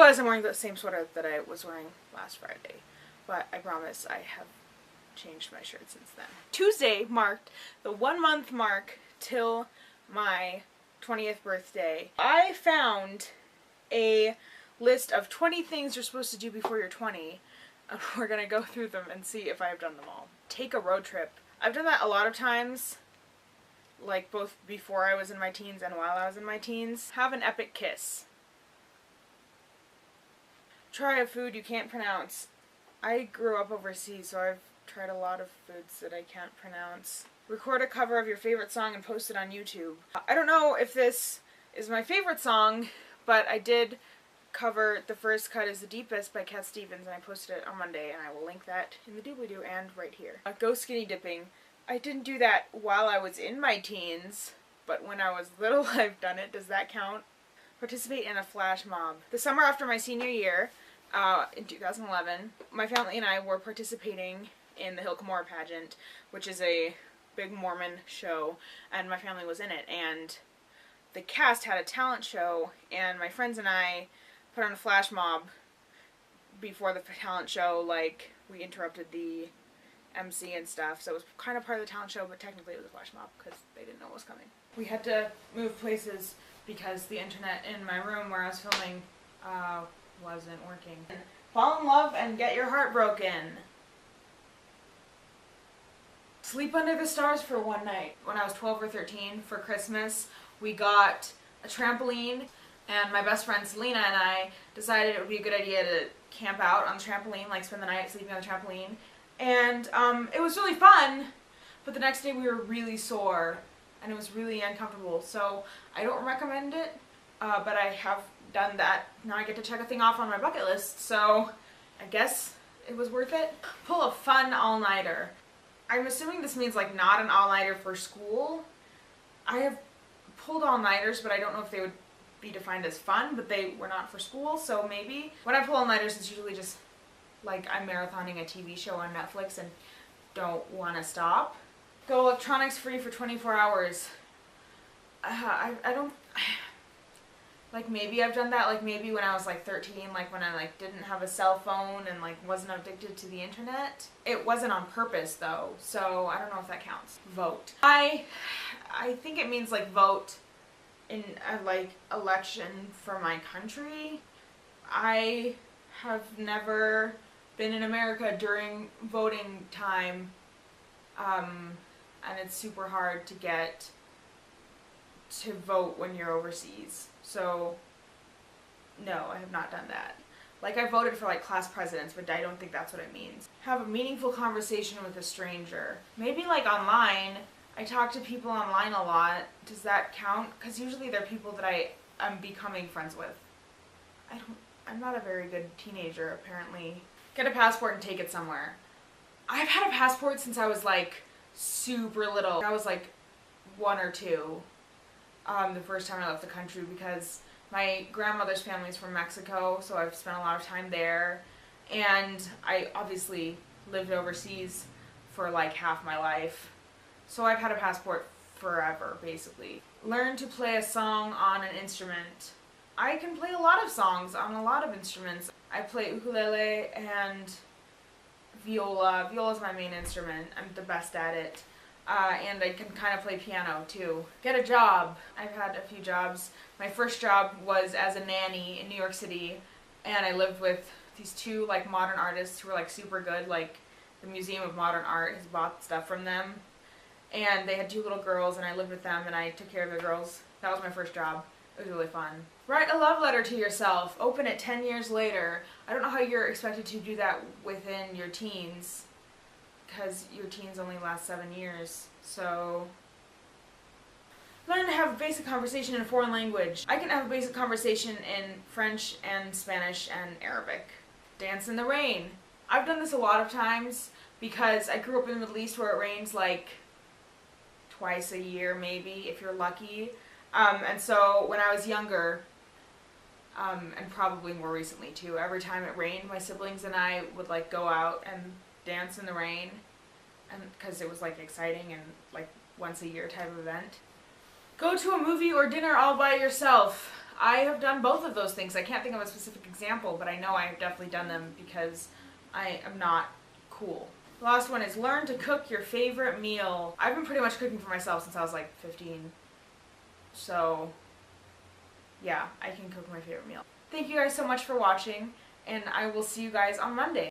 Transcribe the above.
realize I'm wearing the same sweater that I was wearing last Friday, but I promise I have changed my shirt since then. Tuesday marked the 1 month mark till my 20th birthday. I found a list of 20 things you're supposed to do before you're 20. We're gonna go through them and see if I've done them all. Take a road trip. I've done that a lot of times, like both before I was in my teens and while I was in my teens. Have an epic kiss. Try a food you can't pronounce. I grew up overseas, so I've tried a lot of foods that I can't pronounce. Record a cover of your favorite song and post it on YouTube. I don't know if this is my favorite song, but I did cover The First Cut is the Deepest by Cat Stevens, and I posted it on Monday, and I will link that in the doobly-doo and right here. Go skinny dipping. I didn't do that while I was in my teens, but when I was little I've done it. Does that count? Participate in a flash mob. The summer after my senior year, in 2011, my family and I were participating in the Hilkamora pageant, which is a big Mormon show, and my family was in it, and the cast had a talent show, and my friends and I put on a flash mob before the talent show. Like, we interrupted the MC and stuff, so it was kind of part of the talent show, but technically it was a flash mob because they didn't know what was coming. We had to move places because the internet in my room where I was filming wasn't working. Fall in love and get your heart broken. Sleep under the stars for one night. When I was 12 or 13 for Christmas, we got a trampoline, and my best friend Selena and I decided it would be a good idea to camp out on the trampoline, like spend the night sleeping on the trampoline. And it was really fun, but the next day we were really sore and it was really uncomfortable. So I don't recommend it, but I have done that. Now I get to check a thing off on my bucket list, so I guess it was worth it. Pull a fun all-nighter. I'm assuming this means like not an all-nighter for school. I have pulled all-nighters, but I don't know if they would be defined as fun, but they were not for school, so maybe. When I pull all-nighters, it's usually just like I'm marathoning a TV show on Netflix and don't want to stop. Go electronics free for 24 hours. I don't, like maybe I've done that, like maybe when I was like 13, like when I like didn't have a cell phone and like wasn't addicted to the internet. It wasn't on purpose though, so I don't know if that counts. Vote. I think it means like vote in a like election for my country. I have never been in America during voting time, and it's super hard to get to vote when you're overseas. So no, I have not done that. Like I voted for like class presidents, but I don't think that's what it means. Have a meaningful conversation with a stranger. Maybe like online. I talk to people online a lot. Does that count? Because usually they're people that I'm becoming friends with. I'm not a very good teenager, apparently. Get a passport and take it somewhere. I've had a passport since I was like super little. I was like 1 or 2 the first time I left the country, because my grandmother's family's from Mexico, so I've spent a lot of time there. And I obviously lived overseas for like half my life. So I've had a passport forever, basically. Learn to play a song on an instrument. I can play a lot of songs on a lot of instruments. I play ukulele and viola. Viola's my main instrument. I'm the best at it. And I can kind of play piano too. Get a job. I've had a few jobs. My first job was as a nanny in New York City, and I lived with these 2 like modern artists who were like super good. Like the Museum of Modern Art has bought stuff from them. And they had 2 little girls, and I lived with them and I took care of the girls. That was my first job. It was really fun. Write a love letter to yourself. Open it 10 years later. I don't know how you're expected to do that within your teens, because your teens only last 7 years. So learn to have a basic conversation in a foreign language. I can have a basic conversation in French and Spanish and Arabic. Dance in the rain. I've done this a lot of times because I grew up in the Middle East where it rains like twice a year maybe, if you're lucky. And so when I was younger, and probably more recently too, every time it rained, my siblings and I would like go out and dance in the rain, and because it was like exciting and like once a year type of event. Go to a movie or dinner all by yourself. I have done both of those things. I can't think of a specific example, but I know I have definitely done them because I am not cool. The last one is learn to cook your favorite meal. I've been pretty much cooking for myself since I was like 15. So yeah, I can cook my favorite meal. Thank you guys so much for watching, and I will see you guys on Monday.